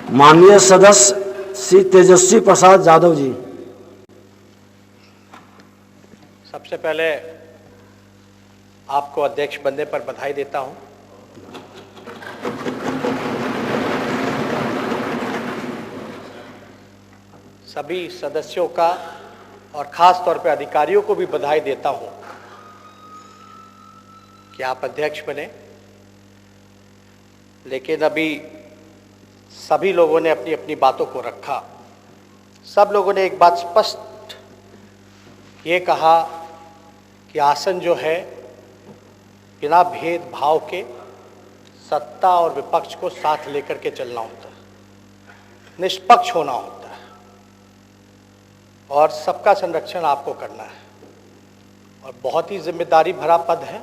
माननीय सदस्य श्री तेजस्वी प्रसाद यादव जी। सबसे पहले आपको अध्यक्ष बनने पर बधाई देता हूं। सभी सदस्यों का और खास तौर पर अधिकारियों को भी बधाई देता हूं कि आप अध्यक्ष बने। लेकिन अभी सभी लोगों ने अपनी अपनी बातों को रखा। सब लोगों ने एक बात स्पष्ट ये कहा कि आसन जो है बिना भेदभाव के सत्ता और विपक्ष को साथ लेकर के चलना होता है, निष्पक्ष होना होता है और सबका संरक्षण आपको करना है और बहुत ही जिम्मेदारी भरा पद है,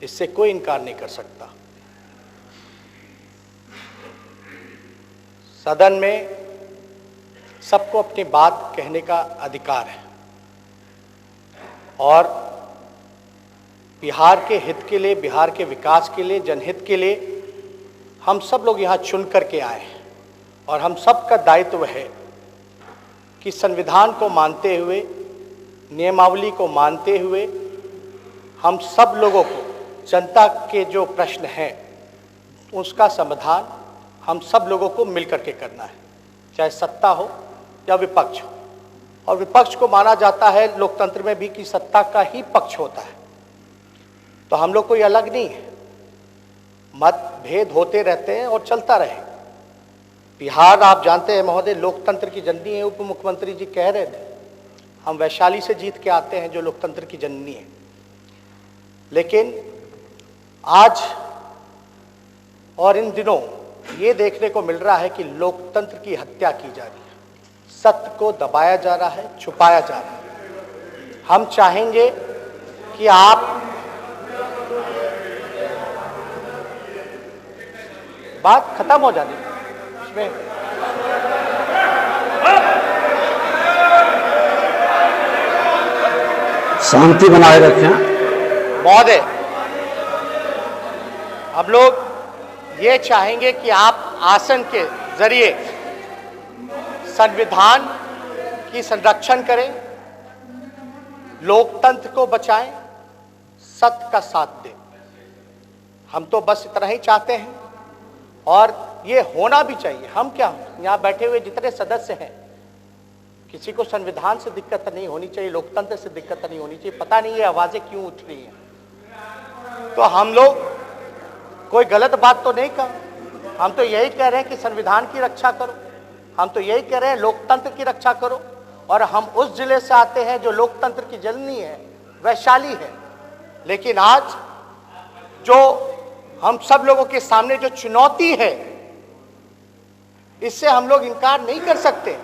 इससे कोई इनकार नहीं कर सकता। सदन में सबको अपनी बात कहने का अधिकार है और बिहार के हित के लिए, बिहार के विकास के लिए, जनहित के लिए हम सब लोग यहाँ चुन करके आए हैं और हम सब का दायित्व है कि संविधान को मानते हुए, नियमावली को मानते हुए हम सब लोगों को जनता के जो प्रश्न हैं उसका समाधान हम सब लोगों को मिलकर के करना है, चाहे सत्ता हो या विपक्ष हो। और विपक्ष को माना जाता है लोकतंत्र में भी कि सत्ता का ही पक्ष होता है, तो हम लोग कोई अलग नहीं है। मतभेद होते रहते हैं और चलता रहेगा। बिहार आप जानते हैं महोदय लोकतंत्र की जननी है। उप मुख्यमंत्री जी कह रहे थे हम वैशाली से जीत के आते हैं जो लोकतंत्र की जननी है, लेकिन आज और इन दिनों ये देखने को मिल रहा है कि लोकतंत्र की हत्या की जा रही है, सत्य को दबाया जा रहा है, छुपाया जा रहा है। हम चाहेंगे कि आप बात खत्म हो जाती इसमें शांति बनाए रखें। महोदय, हम लोग ये चाहेंगे कि आप आसन के जरिए संविधान की संरक्षण करें, लोकतंत्र को बचाएं, सत्य का साथ दें। हम तो बस इतना ही चाहते हैं और ये होना भी चाहिए। हम क्या, यहाँ बैठे हुए जितने सदस्य हैं किसी को संविधान से दिक्कत नहीं होनी चाहिए, लोकतंत्र से दिक्कत नहीं होनी चाहिए। पता नहीं ये आवाजें क्यों उठ रही हैं। तो हम लोग कोई गलत बात तो नहीं कर, हम तो यही कह रहे हैं कि संविधान की रक्षा करो, हम तो यही कह रहे हैं लोकतंत्र की रक्षा करो। और हम उस जिले से आते हैं जो लोकतंत्र की जननी है, वैशाली है। लेकिन आज जो हम सब लोगों के सामने जो चुनौती है, इससे हम लोग इनकार नहीं कर सकते।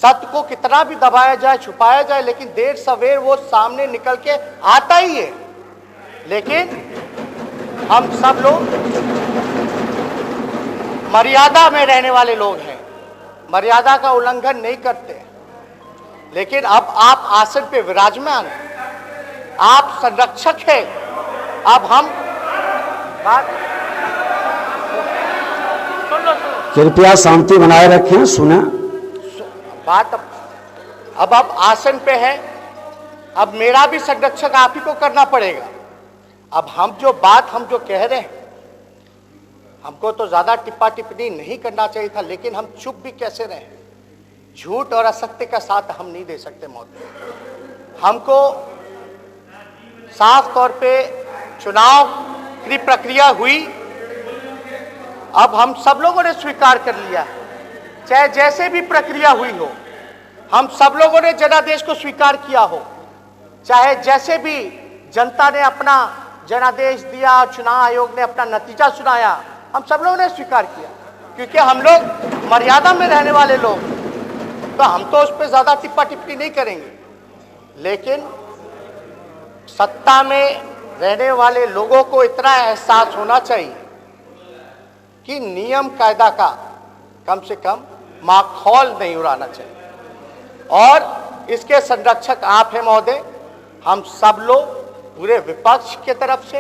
सत्य को कितना भी दबाया जाए, छुपाया जाए, लेकिन देर सवेर वो सामने निकल के आता ही है। लेकिन हम सब लोग मर्यादा में रहने वाले लोग हैं, मर्यादा का उल्लंघन नहीं करते। लेकिन अब आप आसन पे विराजमान हैं, आप संरक्षक हैं। अब हम बात सुन लो। कृपया शांति बनाए रखें, सुने बात। अब आप आसन पे हैं, अब मेरा भी संरक्षक आप ही को करना पड़ेगा। अब हम जो कह रहे हैं, हमको तो ज्यादा टिप्पा टिप्पणी नहीं करना चाहिए था, लेकिन हम चुप भी कैसे रहे। झूठ और असत्य का साथ हम नहीं दे सकते महोदय। हमको साफ तौर पे चुनाव की प्रक्रिया हुई, अब हम सब लोगों ने स्वीकार कर लिया, चाहे जैसे भी प्रक्रिया हुई हो, हम सब लोगों ने जनादेश को स्वीकार किया हो, चाहे जैसे भी जनता ने अपना जनादेश दिया, चुनाव आयोग ने अपना नतीजा सुनाया, हम सब लोगों ने स्वीकार किया। क्योंकि हम लोग मर्यादा में रहने वाले लोग, तो हम तो उस पर ज्यादा टिप्पा टिप्पणी नहीं करेंगे। लेकिन सत्ता में रहने वाले लोगों को इतना एहसास होना चाहिए कि नियम कायदा का कम से कम माखौल नहीं उड़ाना चाहिए। और इसके संरक्षक आप हैं महोदय। हम सब लोग पूरे विपक्ष के तरफ से,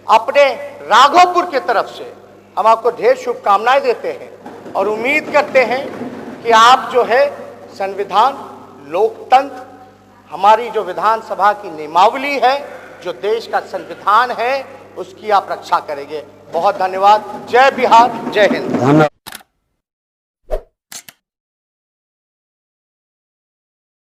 अपने राघोपुर के तरफ से हम आपको ढेर शुभकामनाएं देते हैं और उम्मीद करते हैं कि आप जो है संविधान, लोकतंत्र, हमारी जो विधानसभा की नियमावली है, जो देश का संविधान है, उसकी आप रक्षा करेंगे। बहुत धन्यवाद। जय बिहार, जय हिंद। धन्यवाद।